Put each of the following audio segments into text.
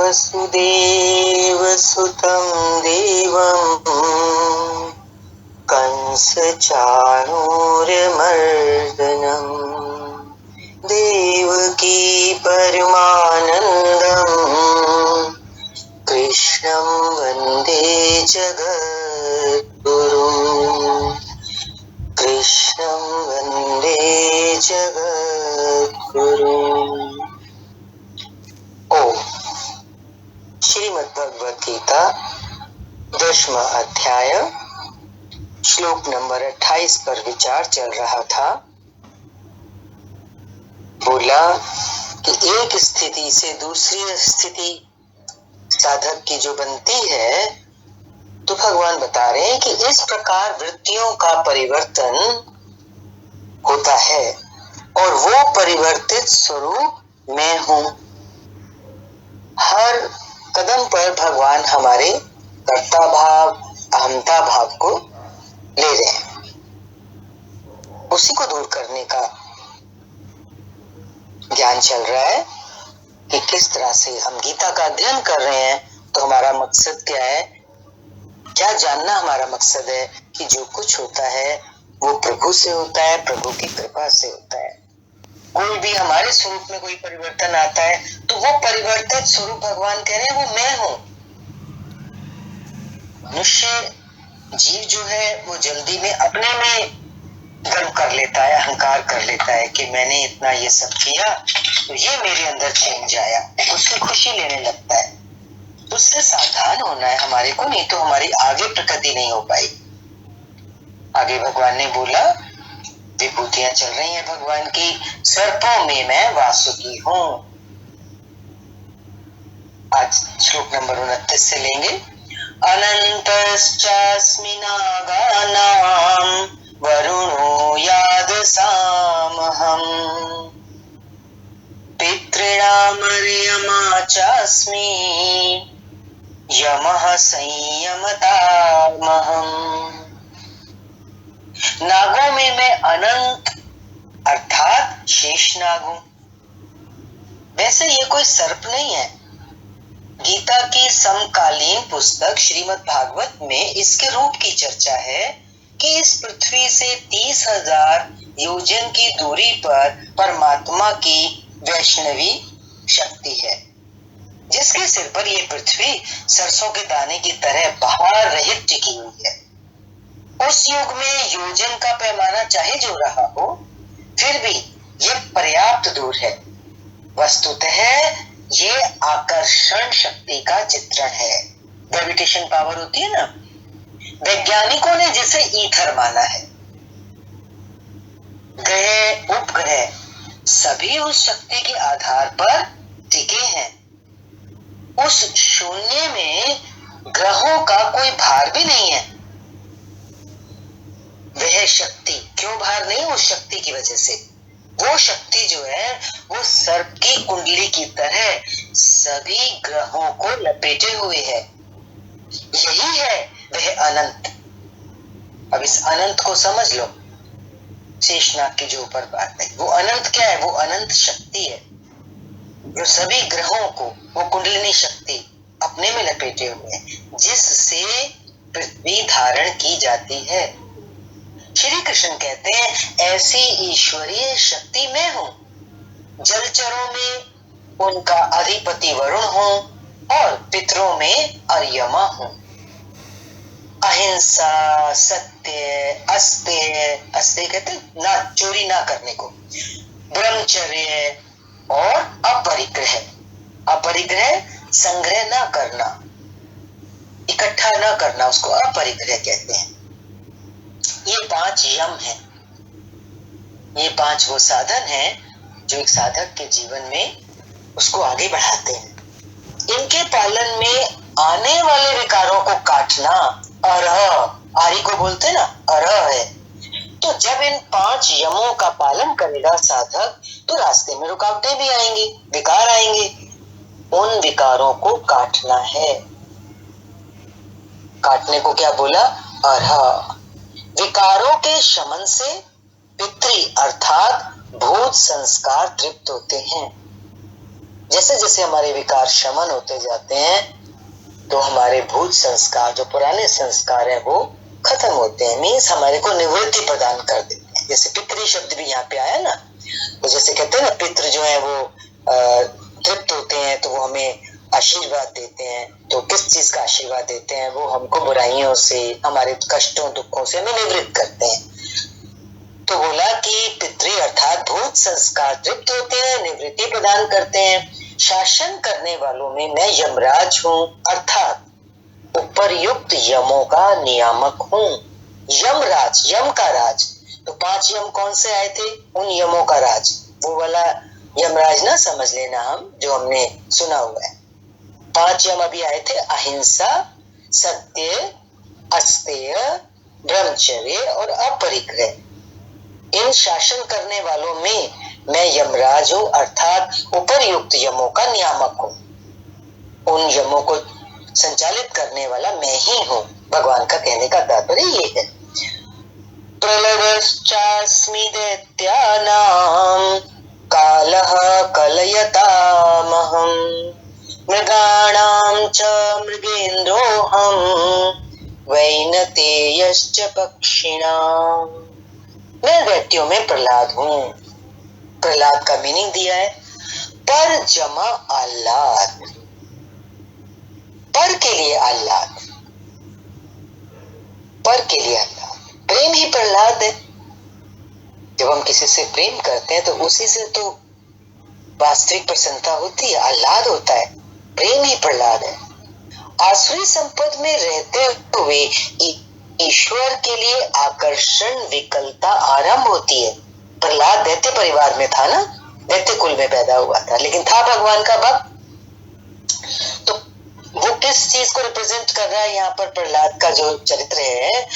वसुदेवसुतं देवं कंसचाणूरमर्दनम् देवकी परमानन्दम् कृष्णं वन्दे जगद्गुरुम् कृष्णं वन्दे जगद्गुरुम्। ओम। श्रीमद् भगवद गीता 10वां अध्याय श्लोक नंबर 28 पर विचार चल रहा था। बोला कि एक स्थिति से दूसरी स्थिति साधक की जो बनती है, तो भगवान बता रहे हैं कि इस प्रकार वृत्तियों का परिवर्तन होता है और वो परिवर्तित स्वरूप मैं हूं। हर कदम पर भगवान हमारे कर्ता भाव, अहंता भाव को ले रहे हैं। उसी को दूर करने का ज्ञान चल रहा है कि किस तरह से हम गीता का अध्ययन कर रहे हैं। तो हमारा मकसद क्या है, क्या जानना हमारा मकसद है कि जो कुछ होता है वो प्रभु से होता है, प्रभु की कृपा से होता है। कोई भी हमारे स्वरूप में कोई परिवर्तन आता है तो वो परिवर्तित स्वरूप भगवान कह रहे हैं वो मैं हूं। मनुष्य जीव जो है वो जल्दी में अपने में गर्व कर लेता है, अहंकार कर लेता है कि मैंने इतना ये सब किया तो ये मेरे अंदर चेंज आया, उसकी खुशी लेने लगता है। उससे सावधान होना है हमारे को, नहीं तो हमारी आगे प्रगति नहीं हो पाई। आगे भगवान ने बोला, विभूतियां चल रही हैं भगवान की, सर्पों में मैं वासुकी हूं। आज श्लोक नंबर 29 से लेंगे। अनंतश्चास्मि नागानां वरुणो यादसामहम् पितॄणामर्यमा चास्मि यमः संयमतामहम्। नागों में मैं अनंत अर्थात शेषनाग हूं। वैसे ये कोई सर्प नहीं है। गीता की समकालीन पुस्तक श्रीमद् भागवत में इसके रूप की चर्चा है कि इस पृथ्वी से 30,000 योजन की दूरी पर परमात्मा की वैष्णवी शक्ति है, जिसके सिर पर यह पृथ्वी सरसों के दाने की तरह बहार रहित टिकी हुई है। उस युग में योजन का पैमाना चाहे जो रहा हो, फिर भी यह पर्याप्त दूर है। वस्तुतः ये आकर्षण शक्ति का चित्रण है। ग्रेविटेशन पावर होती है ना, वैज्ञानिकों ने जिसे ईथर माना है। ग्रह उपग्रह सभी उस शक्ति के आधार पर टिके हैं। उस शून्य में ग्रहों का कोई भार भी नहीं है। वह शक्ति क्यों भार नहीं, उस शक्ति की वजह से। वो शक्ति जो है वो सर्प की कुंडली की तरह सभी ग्रहों को लपेटे हुए है। यही है वह अनंत। अब इस अनंत को समझ लो। शेषनाग की जो ऊपर बात है वो अनंत क्या है, वो अनंत शक्ति है जो सभी ग्रहों को, वो कुंडलिनी शक्ति अपने में लपेटे हुए है, जिससे पृथ्वी धारण की जाती है। श्री कृष्ण कहते हैं ऐसी ईश्वरीय शक्ति मैं हूं। जलचरों में उनका अधिपति वरुण हूं और पितरों में अर्यमा हूं। अहिंसा, सत्य, अस्त्य कहते ना, चोरी ना करने को, ब्रह्मचर्य और अपरिग्रह। अपरिग्रह संग्रह ना करना, इकट्ठा ना करना, उसको अपरिग्रह कहते हैं। ये 5 यम है। ये 5 वो साधन है जो एक साधक के जीवन में उसको आगे बढ़ाते हैं। इनके पालन में आने वाले विकारों को काटना अरह, आरी को बोलते ना, अरह है। तो जब इन 5 यमों का पालन करेगा साधक, तो रास्ते में रुकावटें भी आएंगी, विकार आएंगे। उन विकारों को काटना है। काटने को क्या बोला, अरह। विकारों के शमन से पितृ अर्थात भूत संस्कार तृप्त होते हैं। जैसे जैसे हमारे विकार शमन होते जाते हैं तो हमारे भूत संस्कार, जो पुराने संस्कार हैं, वो खत्म होते हैं, मीन्स हमारे को निवृत्ति प्रदान कर देते हैं। जैसे पितृ शब्द भी यहाँ पे आया ना, तो जैसे कहते हैं ना, पितृ जो है वो तृप्त होते हैं तो वो हमें आशीर्वाद देते हैं। तो किस चीज का आशीर्वाद देते हैं? वो हमको बुराइयों से, हमारे कष्टों दुखों से हमें निवृत्त करते हैं। तो बोला कि पितृ अर्थात भूत संस्कार तृप्त होते हैं, निवृत्ति प्रदान करते हैं। शासन करने वालों में मैं यमराज हूँ, अर्थात उपरयुक्त यमों का नियामक हूँ। यमराज, यम का राज। तो 5 यम कौन से आए थे? उन यमों का राज, वो वाला यमराज ना समझ लेना हम, जो हमने सुना हुआ है। 5 यम अभी आए थे, अहिंसा, सत्य, अस्तेय, ब्रह्मचर्य और अपरिग्रह। इन शासन करने वालों में मैं यमराज हूँ, अर्थात उपरयुक्त यमों का नियामक हूँ। उन यमों को संचालित करने वाला मैं ही हूँ। भगवान का कहने का तात्पर्य ये है। प्रलयश्चास्मि दैत्यानां कालः कलयतामहं मृगाणां च मृगेन्द्रोऽहं वैनतेयश्च पक्षिणाम्। मैं दैत्यों में प्रहलाद हूँ। प्रहलाद का मीनिंग दिया है पर जमा आह्लाद, पर के लिए आह्लाद, पर के लिए आह्लाद। प्रेम ही प्रहलाद है। जब हम किसी से प्रेम करते हैं तो उसी से तो वास्तविक प्रसन्नता होती है, आह्लाद होता है। प्रेम ही प्रहलाद है। आसुरी संपद में रहते हुए ईश्वर के लिए आकर्षण विकलता आरंभ होती है। प्रहलाद दैत्य परिवार में था ना, दैत्य कुल में पैदा हुआ था, लेकिन था भगवान का भक्त। तो वो किस चीज को रिप्रेजेंट कर रहा है यहाँ पर? प्रहलाद का जो चरित्र है,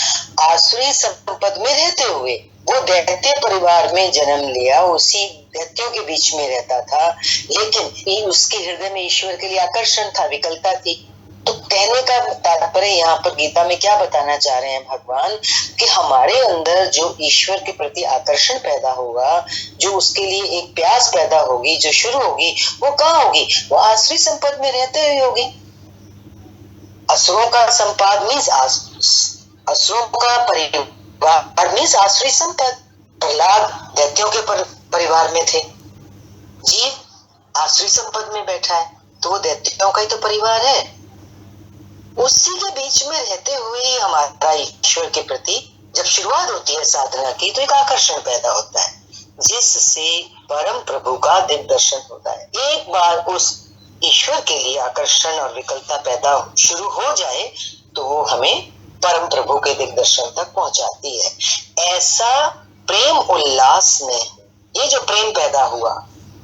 आसुरी संपद में रहते हुए वो दैत्य परिवार में जन्म लिया, उसी दैत्यों के बीच में रहता था, लेकिन उसके हृदय में ईश्वर के लिए आकर्षण था, विकलता थी। तो कहने का तात्पर्य यहाँ पर गीता में क्या बताना चाह रहे हैं भगवान, कि हमारे अंदर जो ईश्वर के प्रति आकर्षण पैदा होगा, जो उसके लिए एक प्यास पैदा होगी, जो शुरू होगी, वो कहाँ होगी? वो आसुरी संपद में रहते हुए होगी। असुरों का संपाद मीन्स असुरों का परिवार मीन्स आसुरी संपद। प्रहलाद दैत्यों के परिवार में थे, जीव आसुरी संपद में बैठा है, तो वो दैत्यों का ही तो परिवार है। उसी के बीच में रहते हुए ही हमारा ईश्वर के प्रति जब शुरुआत होती है साधना की, तो एक आकर्षण पैदा होता है, जिससे परम प्रभु का दिव्य दर्शन होता है। एक बार उस ईश्वर के लिए आकर्षण और विकलता पैदा शुरू हो जाए तो वो हमें परम प्रभु के दिव्य दर्शन तक पहुंचाती है। ऐसा प्रेम उल्लास में ये जो प्रेम पैदा हुआ,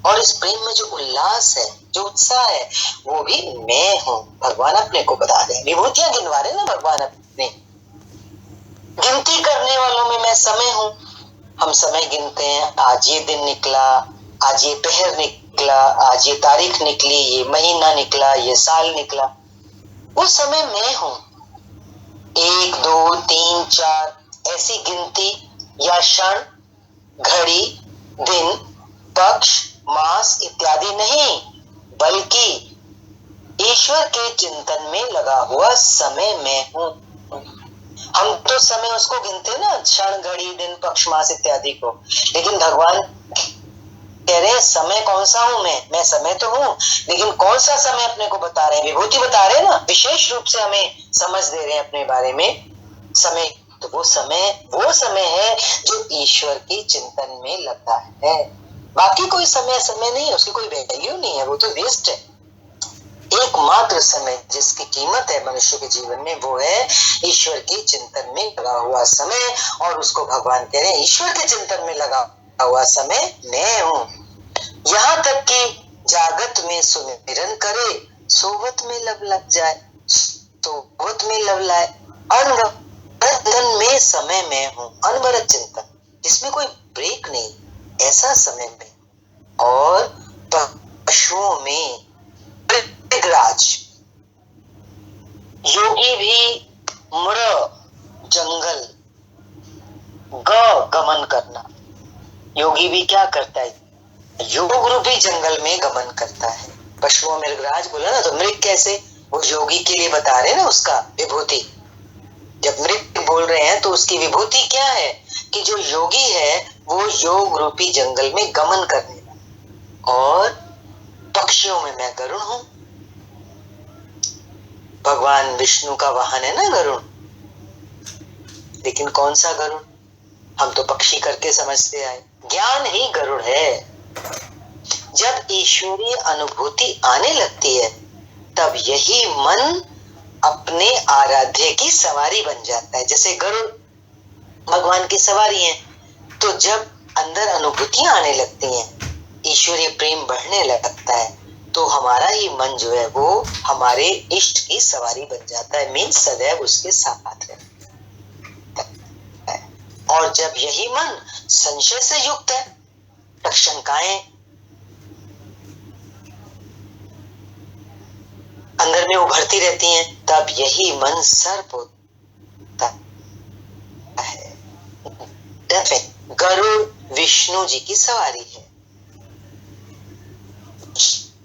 और इस प्रेम में जो उल्लास है, जो उत्साह है, वो भी मैं हूँ। भगवान अपने को बता रहे हैं, विभूतियां गिनवा रहे ना भगवान अपने। गिनती करने वालों में मैं समय हूँ। हम समय गिनते हैं, आज ये दिन निकला, आज ये पहर निकला, आज ये तारीख निकली, ये महीना निकला, ये साल निकला। वो समय मैं हूँ। 1 2 3 4 ऐसी गिनती या क्षण, घड़ी, दिन, पक्ष, मास इत्यादि नहीं, बल्कि ईश्वर के चिंतन में लगा हुआ समय मैं हूँ। हम तो समय उसको गिनते ना, क्षण, घड़ी, दिन, पक्ष, मास इत्यादि को, लेकिन भगवान कह रहे हैं समय कौन सा हूँ मैं समय तो हूँ, लेकिन कौन सा समय अपने को बता रहे हैं? विभूति बता रहे हैं ना, विशेष रूप से हमें समझ दे रहे हैं अपने बारे में समय। तो वो समय है जो ईश्वर के चिंतन में लगा है। बाकी कोई समय नहीं है, उसकी कोई वैल्यू नहीं है, वो तो वेस्ट है। एकमात्र समय जिसकी कीमत है मनुष्य के जीवन में, वो है ईश्वर के चिंतन में लगा हुआ समय। और उसको भगवान कह रहे हैं ईश्वर के चिंतन में लगा हुआ समय मैं हूँ। यहाँ तक कि जागत में सुमिरन करे, सोवत में लब लग जाए, सोवत में लब लाए। अनवरत में समय मैं हूँ, अनवरत चिंतन, जिसमें कोई ब्रेक नहीं, ऐसा समय में। और पशुओं में मृगराज, योगी भी मृ जंगल, गमन करना। योगी भी क्या करता है? योग रूपी जंगल में गमन करता है। पशुओं मृगराज बोला ना, तो मृग कैसे, वो योगी के लिए बता रहे ना उसका विभूति। जब मृग बोल रहे हैं तो उसकी विभूति क्या है कि जो योगी है वो योग रूपी जंगल में गमन करने वाला, और पक्षियों में मैं गरुड़ हूं। भगवान विष्णु का वाहन है ना गरुड़, लेकिन कौन सा गरुड़, हम तो पक्षी करके समझते आए। ज्ञान ही गरुड़ है। जब ईश्वरीय अनुभूति आने लगती है तब यही मन अपने आराध्य की सवारी बन जाता है। जैसे गरुड़ भगवान की सवारी है, तो जब अंदर अनुभूतियां आने लगती हैं, ईश्वरीय प्रेम बढ़ने लगता है, तो हमारा ही मन जो है वो हमारे इष्ट की सवारी बन जाता है, मीन्स सदैव उसके साथ रहता है। और जब यही मन संशय से युक्त है, शंकाएं अंदर में उभरती रहती हैं, तब यही मन सर्प होता है। गरुड़ विष्णु जी की सवारी है।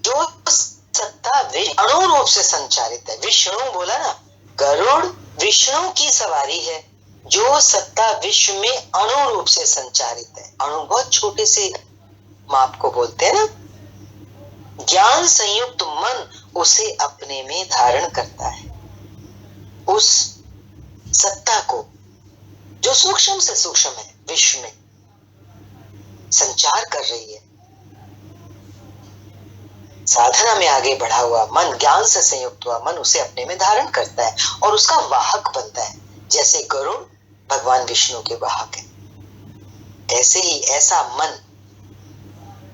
जो सत्ता अणु रूप से संचारित है, विष्णु बोला ना, गरुड़ विष्णु की सवारी है। जो सत्ता विश्व में अणु रूप से संचारित है, अणु बहुत छोटे से माप को बोलते हैं ना। ज्ञान संयुक्त मन उसे अपने में धारण करता है, उस सत्ता को जो सूक्ष्म से सूक्ष्म है, विश्व में संचार कर रही है। साधना में आगे बढ़ा हुआ मन, ज्ञान से संयुक्त हुआ मन उसे अपने में धारण करता है और उसका वाहक बनता है। जैसे गरुड़ भगवान विष्णु के वाहक है, ऐसे ही ऐसा मन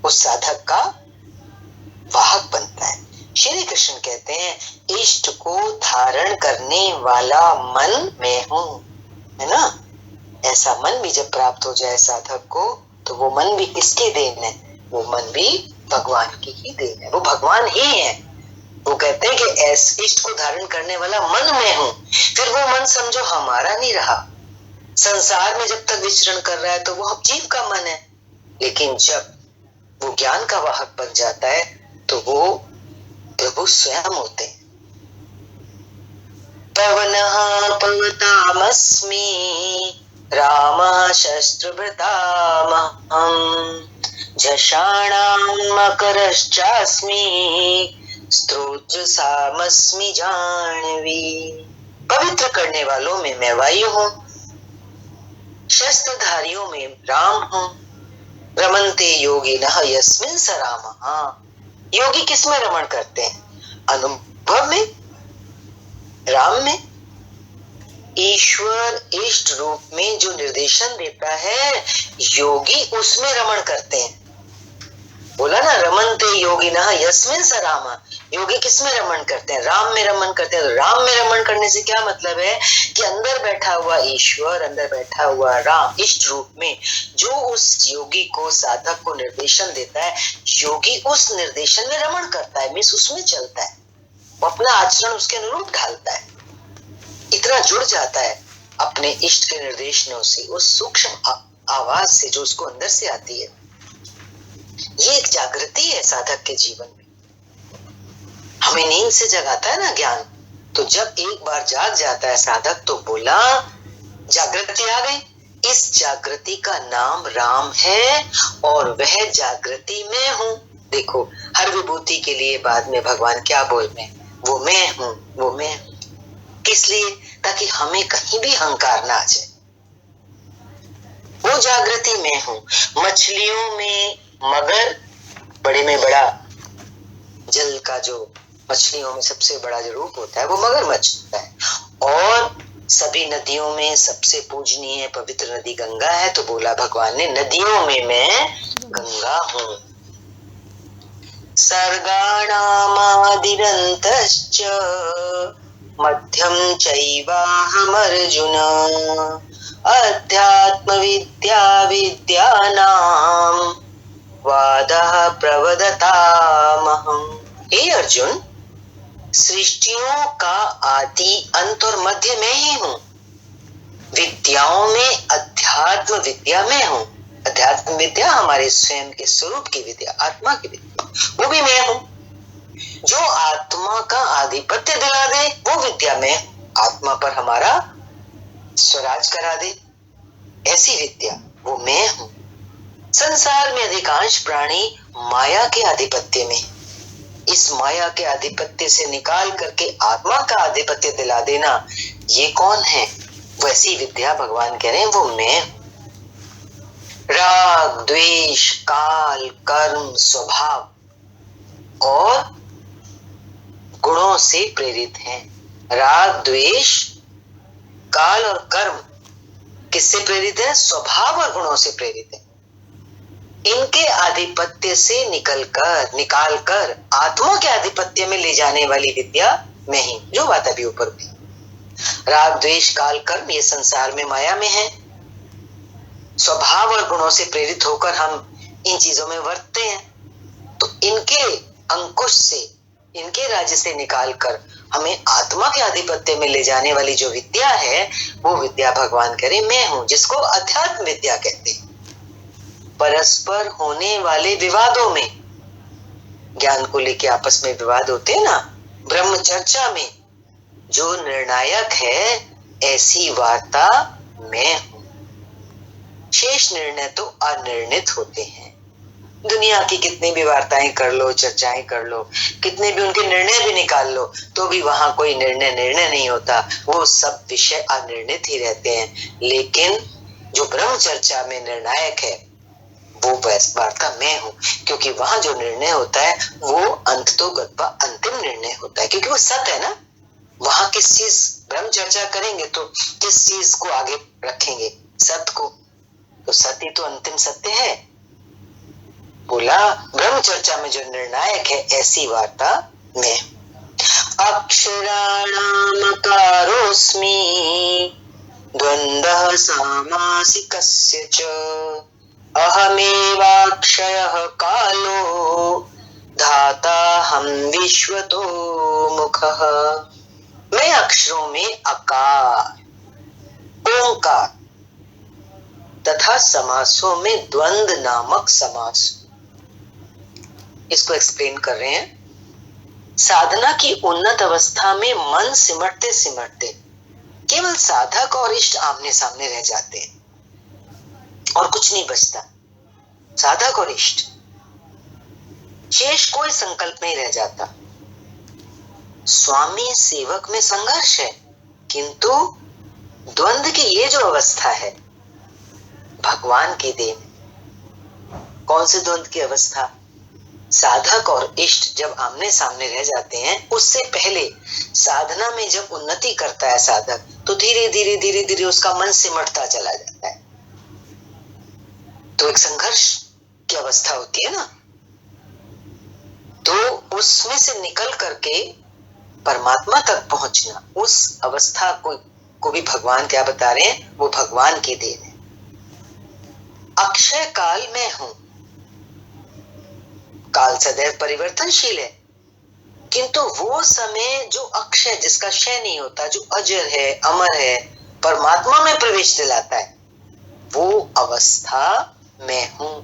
उस साधक का वाहक बनता है। श्री कृष्ण कहते हैं इष्ट को धारण करने वाला मन मैं हूं, है ना। ऐसा मन भी जब प्राप्त हो जाए साधक को, तो वो मन भी किसकी देन है, वो मन भी भगवान की ही देन है, वो भगवान ही है। वो कहते हैं कि ऐसे इष्ट को धारण करने वाला मन मैं हूं। फिर वो मन समझो हमारा नहीं रहा, संसार में जब तक विचरण कर रहा है तो वो जीव का मन है, लेकिन जब वो ज्ञान का वाहक बन जाता है तो वो प्रभु स्वयं होते हैं। पवनः पवतामस्मि रामः शस्त्रभृतामहं झषाणां मकरश्चास्मि स्तोत्रसामस्मि जाह्नवी। पवित्र करने वालों में मैं वायु हूँ, शस्त्रधारियों में राम हूँ। रमन्ते योगिनः यस्मिन् स रामः। योगी किसमें रमण करते हैं, अनुभव में, राम में। ईश्वर इष्ट रूप में जो निर्देशन देता है, योगी उसमें रमण करते हैं। बोला ना रमन्ते योगिनः यस्मिन् स रामः। योगी किसमें रमण करते हैं, राम में रमण करते हैं। राम में रमण करने से क्या मतलब है कि अंदर बैठा हुआ ईश्वर, अंदर बैठा हुआ राम इष्ट रूप में जो उस योगी को, साधक को निर्देशन देता है, योगी उस निर्देशन में रमण करता है, मीन्स उसमें चलता है, वो अपना आचरण उसके अनुरूप ढालता है, इतना जुड़ जाता है अपने इष्ट के निर्देशों से, उस सूक्ष्म आवाज से जो उसको अंदर से आती है। ये एक जागृति है साधक के जीवन में। हमें नींद से जगाता है ना ज्ञान, तो जब एक बार जाग जाता है साधक तो बोला जागृति आ गई। इस जागृति का नाम राम है और वह जागृति में हूं। देखो हर विभूति के लिए बाद में भगवान क्या बोल रहे हैं, वो मैं हूं, वो मैं हूं। किस लिए, ताकि हमें कहीं भी अहंकार ना आ जाए। वो जागृति में हूं। मछलियों में मगर, बड़े में बड़ा, जल का जो मछलियों में सबसे बड़ा जो रूप होता है वो मगरमच्छ होता है। और सभी नदियों में सबसे पूजनीय पवित्र नदी गंगा है, तो बोला भगवान ने नदियों में मैं गंगा हूं। सर्गाणामादिरन्तश्च मध्यम चैवाहमर्जुन अध्यात्म विद्या विद्यानां वादः प्रवदतामहम्। हे अर्जुन, सृष्टियों का आदि अंत और मध्य में ही हूँ। विद्याओं में अध्यात्म विद्या में हूँ। अध्यात्म विद्या हमारे स्वयं के स्वरूप की विद्या, आत्मा की विद्या, वो भी मैं हूँ। जो आत्मा का आधिपत्य दिला दे वो विद्या में आत्मा पर हमारा स्वराज करा दे, ऐसी विद्या वो मैं हूं। संसार में अधिकांश प्राणी माया के आधिपत्य में, इस माया के आधिपत्य से निकाल करके आत्मा का आधिपत्य दिला देना, ये कौन है? वैसी विद्या भगवान कह रहे हैं वो मैं हूं। राग द्वेष काल कर्म स्वभाव और गुणों से प्रेरित हैं। राग द्वेष काल और कर्म किससे प्रेरित है? स्वभाव और गुणों से प्रेरित है। इनके आधिपत्य से निकालकर आत्मा के आधिपत्य में ले जाने वाली विद्या मैं ही, जो बात अभी ऊपर हुई। राग द्वेष काल कर्म ये संसार में माया में है। स्वभाव और गुणों से प्रेरित होकर हम इन चीजों में वर्तते हैं। तो इनके अंकुश से, इनके राज्य से निकालकर हमें आत्मा के आधिपत्य में ले जाने वाली जो विद्या है वो विद्या भगवान करे मैं हूं, जिसको अध्यात्म विद्या कहते हैं। परस्पर होने वाले विवादों में, ज्ञान को लेके आपस में विवाद होते हैं ना, ब्रह्म चर्चा में जो निर्णायक है ऐसी वार्ता मैं हूं। शेष निर्णय तो अनिर्णित होते हैं। दुनिया की कितनी भी वार्ताएं कर लो, चर्चाएं कर लो, कितने भी उनके निर्णय भी निकाल लो, तो भी वहां कोई निर्णय नहीं होता। वो सब विषय अनिर्णित ही रहते हैं। लेकिन जो ब्रह्म चर्चा में निर्णायक है वो वार्ता मैं हूं, क्योंकि वहां जो निर्णय होता है वो अंत तो गत्वा अंतिम निर्णय होता है, क्योंकि वो सत्य है ना। वहां किस चीज ब्रह्म चर्चा करेंगे तो किस चीज को आगे रखेंगे? सत्य को। तो सत्य तो अंतिम सत्य है। बोला ब्रह्म चर्चा में जो निर्णायक है ऐसी वार्ता मैं। अक्षराणामकारोऽस्मि द्वन्द्वः सामासिकस्य च अहमेवाक्षयः कालो धाताहं विश्वतो मुखः। मैं अक्षरों में अकार, ओंकार तथा समासों में द्वंद नामक समास, इसको एक्सप्लेन कर रहे हैं। साधना की उन्नत अवस्था में मन सिमटते सिमटते केवल साधक और इष्ट आमने सामने रह जाते हैं और कुछ नहीं बचता। साधक और इष्ट, शेष कोई संकल्प नहीं रह जाता। स्वामी सेवक में संघर्ष है, किंतु द्वंद की ये जो अवस्था है भगवान की देन। कौन से द्वंद की अवस्था? साधक और इष्ट जब आमने सामने रह जाते हैं, उससे पहले साधना में जब उन्नति करता है साधक, तो धीरे धीरे उसका मन सिमटता चला जाता है। तो एक संघर्ष की अवस्था होती है ना, तो उसमें से निकल करके परमात्मा तक पहुंचना, उस अवस्था को भी भगवान क्या बता रहे हैं? वो भगवान की देन है। अक्षय काल में हूं। काल सदैव परिवर्तनशील है, किंतु वो समय जो अक्षय, जिसका क्षय नहीं होता, जो अजर है, अमर है, परमात्मा में प्रवेश दिलाता है, वो अवस्था मैं हूं।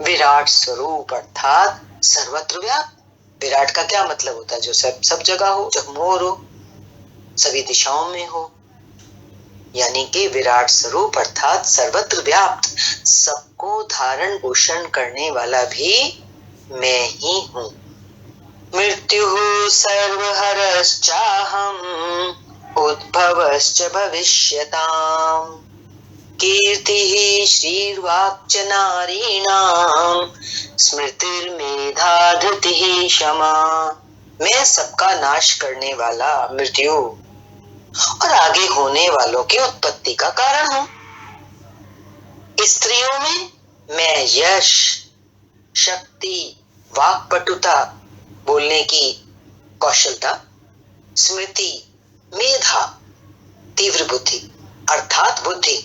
विराट स्वरूप अर्थात सर्वत्र व्याप्त। विराट का क्या मतलब होता है? जो सब जगह हो, जगमोर हो, सभी दिशाओं में हो, यानी कि विराट स्वरूप अर्थात सर्वत्र व्याप्त, सबको धारण पोषण करने वाला भी मैं ही हूं। मृत्यु सर्वहरश्चाहम् उद्भवश्च भविष्यताम् कीर्तिः श्रीर्वाक्च नारीणां स्मृतिर्मेधा धृतिः क्षमा। मैं सबका नाश करने वाला मृत्यु और आगे होने वालों की उत्पत्ति का कारण हूं। स्त्रियों में मैं यश, शक्ति, वाक्पटुता, बोलने की कौशलता, स्मृति, मेधा, तीव्र बुद्धि अर्थात बुद्धि,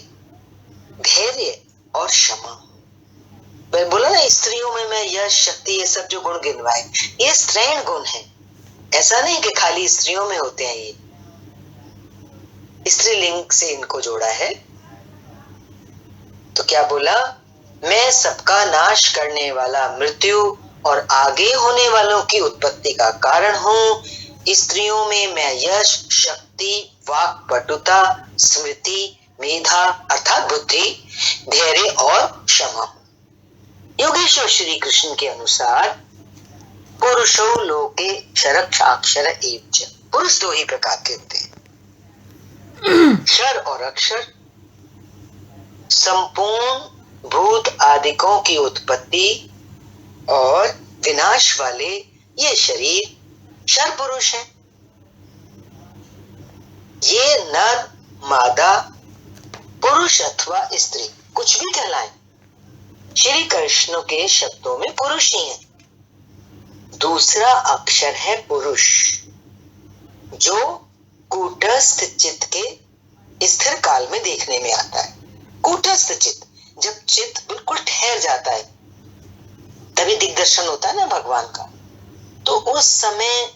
धैर्य और क्षमा। मैं बोला ना, स्त्रियों में मैं यश, शक्ति, ये सब जो गुण गिनवाए, ये स्त्रैण गुण है। ऐसा नहीं कि खाली स्त्रियों में होते हैं, ये स्त्रीलिंग से इनको जोड़ा है। तो क्या बोला? मैं सबका नाश करने वाला मृत्यु और आगे होने वालों की उत्पत्ति का कारण हूँ। स्त्रियों में मैं यश, शक्ति, वाक पटुता, स्मृति, मेधा अर्थात बुद्धि, धैर्य और क्षमा हूँ। योगेश्वर श्री कृष्ण के अनुसार पुरुषो लोके क्षरक्षाक्षर एव च। पुरुष दो ही प्रकार के होते हैं, क्षर और अक्षर। संपूर्ण भूत आदिकों की उत्पत्ति और विनाश वाले ये शरीर क्षर पुरुष है। ये नर मादा पुरुष अथवा स्त्री कुछ भी कहलाएं, श्री कृष्ण के शब्दों में पुरुष ही है। दूसरा अक्षर है पुरुष, जो कूटस्थ चित्त के स्थिर काल में देखने में आता है। कूटस्थ चित्त, जब चित्त बिल्कुल ठहर जाता है तभी दिग्दर्शन होता है ना भगवान का। तो उस समय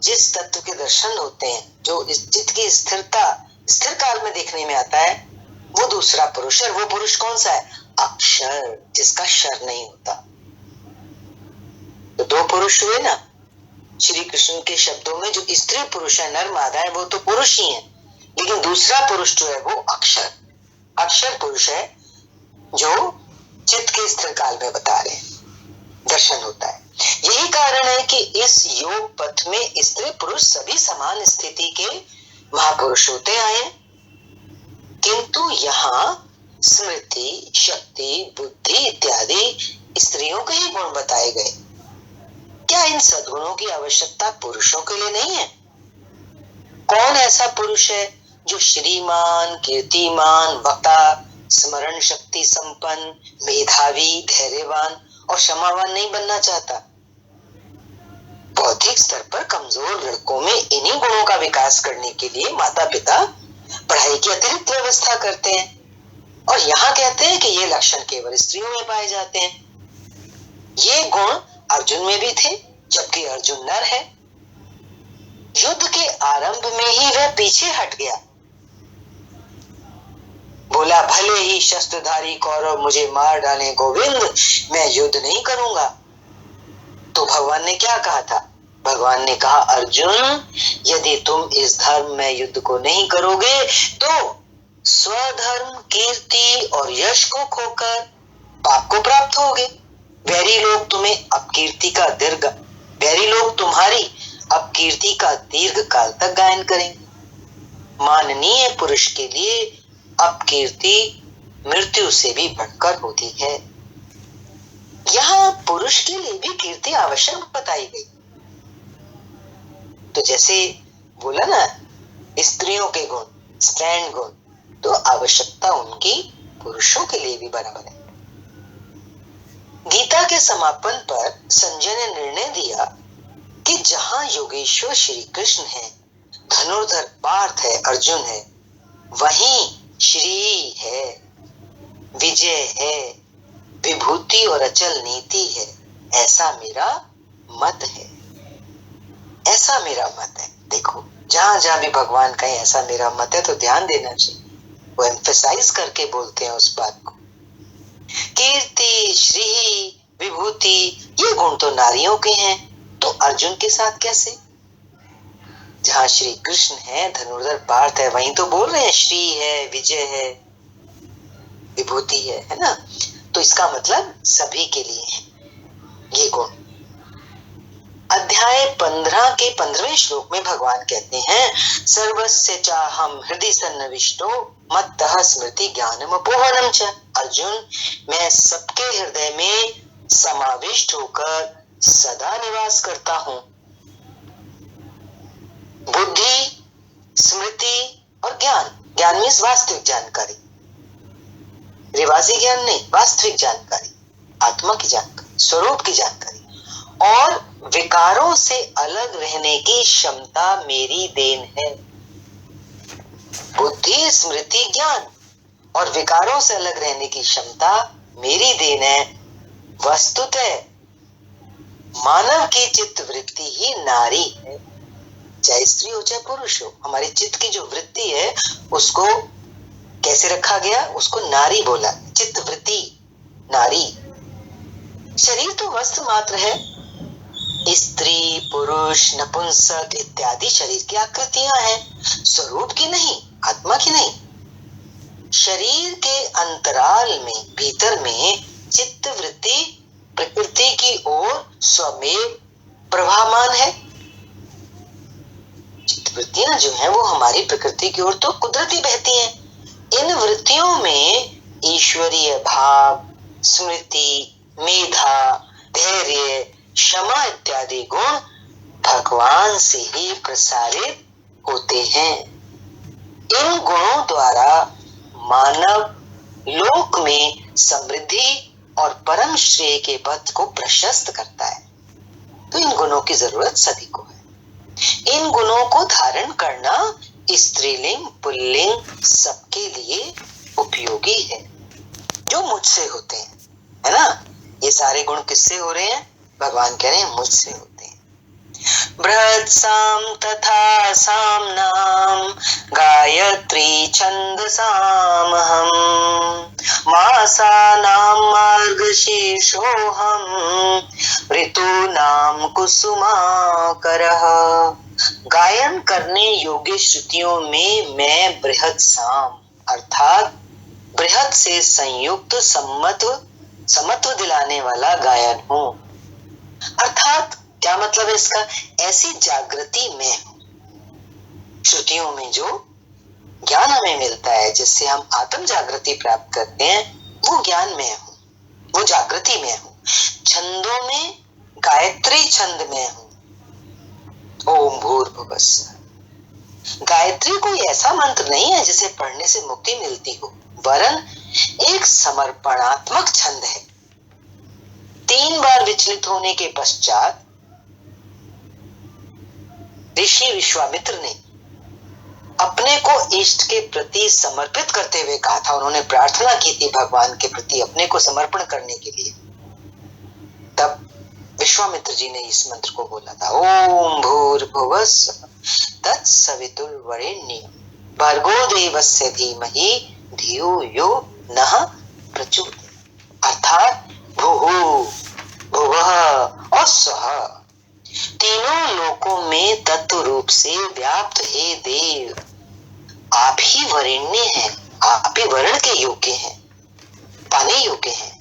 जिस तत्व के दर्शन होते हैं, जो इस चित्त की स्थिरता स्थिर काल में देखने में आता है, वो दूसरा पुरुष है। वो पुरुष कौन सा है? अक्षर, जिसका शर नहीं होता। तो दो पुरुष हुए ना श्री कृष्ण के शब्दों में। जो स्त्री पुरुष है, नर मादा है, वो तो पुरुष ही है, लेकिन दूसरा पुरुष जो है वो अक्षर अक्षर पुरुष है, जो चित्त के स्थिर काल में बता रहे हैं, दर्शन होता है। यही कारण है कि इस योग पथ में स्त्री पुरुष सभी समान स्थिति के महापुरुष होते आए, किंतु यहाँ स्मृति, शक्ति, बुद्धि इत्यादि स्त्रियों के ही गुण बताए गए। क्या इन सद्गुणों की आवश्यकता पुरुषों के लिए नहीं है? कौन ऐसा पुरुष है जो श्रीमान, कीर्तिमान, वक्ता, स्मरण शक्ति संपन्न, मेधावी, धैर्यवान और क्षमावान नहीं बनना चाहता? बौद्धिक स्तर पर कमजोर लड़कों में इन्हीं गुणों का विकास करने के लिए माता पिता पढ़ाई की अतिरिक्त व्यवस्था करते हैं, और यहाँ कहते हैं कि ये लक्षण केवल स्त्रियों में पाए जाते हैं। ये गुण अर्जुन में भी थे, जबकि अर्जुन नर है। युद्ध के आरंभ में ही वह पीछे हट गया, बोला भले ही शस्त्रधारी कौरव मुझे मार डालें गोविंद, मैं युद्ध नहीं करूंगा। तो भगवान ने क्या कहा था? भगवान ने कहा अर्जुन, यदि तुम इस धर्म में युद्ध को नहीं करोगे तो स्वधर्म, कीर्ति और यश को खोकर पाप को प्राप्त होगे। वैरी लोग तुम्हारी अपकीर्ति का दीर्घ काल तक गायन करेंगे। माननीय पुरुष के लिए अपकीर्ति मृत्यु से भी बढ़कर होती है। यहाँ पुरुष के लिए भी कीर्ति आवश्यक बताई गई। तो जैसे बोला ना स्त्रियों के गुण, स्टैंड गुण, तो आवश्यकता उनकी पुरुषों के लिए भी बराबर है। गीता के समापन पर संजय ने निर्णय दिया कि जहां योगेश्वर श्री कृष्ण है, धनुर्धर पार्थ है, अर्जुन है, वहीं श्री है, विजय है, विभूति और अचल नीति है। ऐसा मेरा मत है, ऐसा मेरा मत है। देखो जहां जहां भी भगवान कहे ऐसा मेरा मत है, तो ध्यान देना चाहिए। वो एम्फेसाइज करके बोलते हैं उस बात को। कीर्ति, श्री, विभूति ये गुण तो नारियों के हैं, तो अर्जुन के साथ कैसे? जहां श्री कृष्ण है, धनुर्धर पार्थ है, वहीं तो बोल रहे हैं श्री है, विजय है, विभूति है ना। तो इसका मतलब सभी के लिए है ये गुण। अध्याय 15 के 15वें श्लोक में भगवान कहते हैं सर्वस्य चाहम हृदि सन्निविष्टो मत्तः स्मृति ज्ञानम अपोहनम च। अर्जुन, मैं सबके हृदय में समाविष्ट होकर सदा निवास करता हूँ। बुद्धि, स्मृति और ज्ञान, ज्ञान मीन्स वास्तविक जानकारी, रिवाजी ज्ञान नहीं, वास्तविक जानकारी, आत्मा की जानकारी, स्वरूप की जानकारी, और विकारों से अलग रहने की क्षमता मेरी देन है। बुद्धि, स्मृति, ज्ञान और विकारों से अलग रहने की क्षमता मेरी देन है। वस्तुतः मानव की चित्त वृत्ति ही नारी है, चाहे स्त्री हो चाहे पुरुष हो। हमारे चित्त की जो वृत्ति है उसको कैसे रखा गया? उसको नारी बोला, चित्त वृत्ति नारी। शरीर तो वस्त्र मात्र है। स्त्री, पुरुष, नपुंसक इत्यादि शरीर की आकृतियां हैं, स्वरूप की नहीं, आत्मा की नहीं। शरीर के अंतराल में, भीतर में चित्त वृत्ति प्रकृति की ओर स्वमेव प्रभामान है। चित्त वृत्तियां जो हैं वो हमारी प्रकृति की ओर तो कुदरती बहती हैं। इन वृत्तियों में ईश्वरीय भाव, स्मृति, मेधा, धैर्य, क्षमा इत्यादि गुण भगवान से ही प्रसारित होते हैं। इन गुणों द्वारा मानव लोक में समृद्धि और परम श्रेय के पथ को प्रशस्त करता है। तो इन गुणों की जरूरत सभी को है। इन गुणों को धारण करना स्त्रीलिंग पुल्लिंग सबके लिए उपयोगी है, जो मुझसे होते हैं, है ना। ये सारे गुण किससे हो रहे हैं? भगवान कह रहे हैं मुझसे होते हैं। बृहत् साम तथा सामनाम गायत्री छंदसामहम मासानाम मार्गशीर्षोऽहं ऋतूनाम कुसुमाकरः। गायन करने योग्य श्रुतियों में मैं बृहत् साम अर्थात बृहत् से संयुक्त समत्व दिलाने वाला गायन हूँ। अर्थात क्या मतलब है इसका? ऐसी जागृति में हूँ। श्रुतियों में जो ज्ञान हमें मिलता है, जिससे हम आत्म जागृति प्राप्त करते हैं, वो ज्ञान में हूँ, वो जागृति में हूँ। छंदों में गायत्री छंद में हूँ। ओम भूर्भुवः स्वः। गायत्री कोई ऐसा मंत्र नहीं है जिसे पढ़ने से मुक्ति मिलती हो, वरन एक समर्पणात्मक छंद है। 3 बार विचलित होने के पश्चात ऋषि विश्वामित्र ने अपने को इष्ट के प्रति समर्पित करते हुए कहा था। उन्होंने प्रार्थना की थी भगवान के प्रति अपने को समर्पण करने के लिए। तब विश्वामित्र जी ने इस मंत्र को बोला था, ओम भूर्भुवः स्वः तत्सवितुर्वरेण्यं भर्गो देवस्य धीमहि धियो यो नः प्रचोदयात्। अर्थात भूः भुवः और स्वः, तीनों लोकों में तत्व रूप से व्याप्त हे देव, आप ही वरेण्य हैं, आप ही वर्ण के योग्य हैं, पाने योग्य हैं।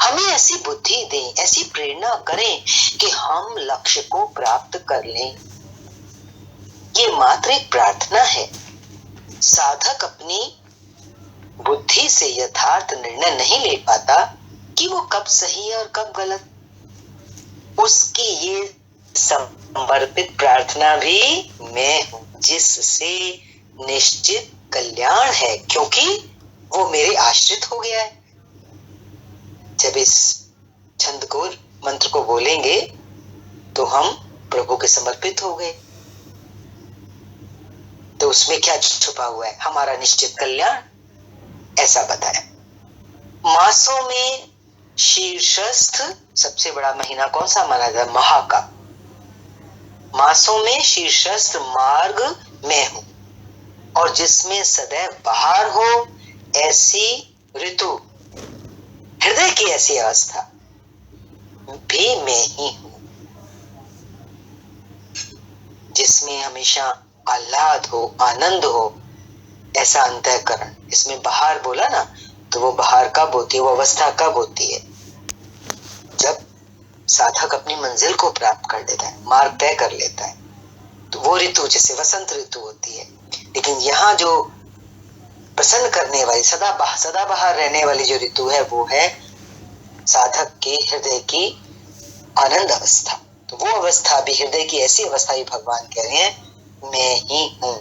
हमें ऐसी बुद्धि दें, ऐसी प्रेरणा करें कि हम लक्ष्य को प्राप्त कर लें। ये मात्र एक प्रार्थना है। साधक अपनी बुद्धि से यथार्थ निर्णय नहीं ले पाता कि वो कब सही है और कब गलत। उसकी ये समर्पित प्रार्थना भी मैं हूं, जिससे निश्चित कल्याण है, क्योंकि वो मेरे आश्रित हो गया है। जब इस छंद को, मंत्र को बोलेंगे तो हम प्रभु के समर्पित हो गए। तो उसमें क्या छुपा हुआ है? हमारा निश्चित कल्याण, ऐसा बताया। मासों में शीर्षस्थ सबसे बड़ा महीना कौन सा माना जाता है? महा का। मासों में शीर्षस्थ मार्ग में हूं, और जिसमें सदैव बहार हो ऐसी ऋतु, हृदय की ऐसी अवस्था भी मैं ही हूं, जिसमें हमेशा आह्लाद हो, आनंद हो, ऐसा अंतःकरण। इसमें बहार बोला ना, तो वो बहार कब होती है, वो अवस्था कब होती है? जब साधक अपनी मंजिल को प्राप्त कर लेता है, मार्ग तय कर लेता है, तो वो ऋतु जैसे वसंत ऋतु होती है। लेकिन यहाँ जो प्रसन्न करने वाली, सदा बहार रहने वाली जो ऋतु है, वो है साधक के हृदय की आनंद अवस्था। तो वो अवस्था भी, हृदय की ऐसी अवस्था भी भगवान कह रहे हैं मैं ही हूं।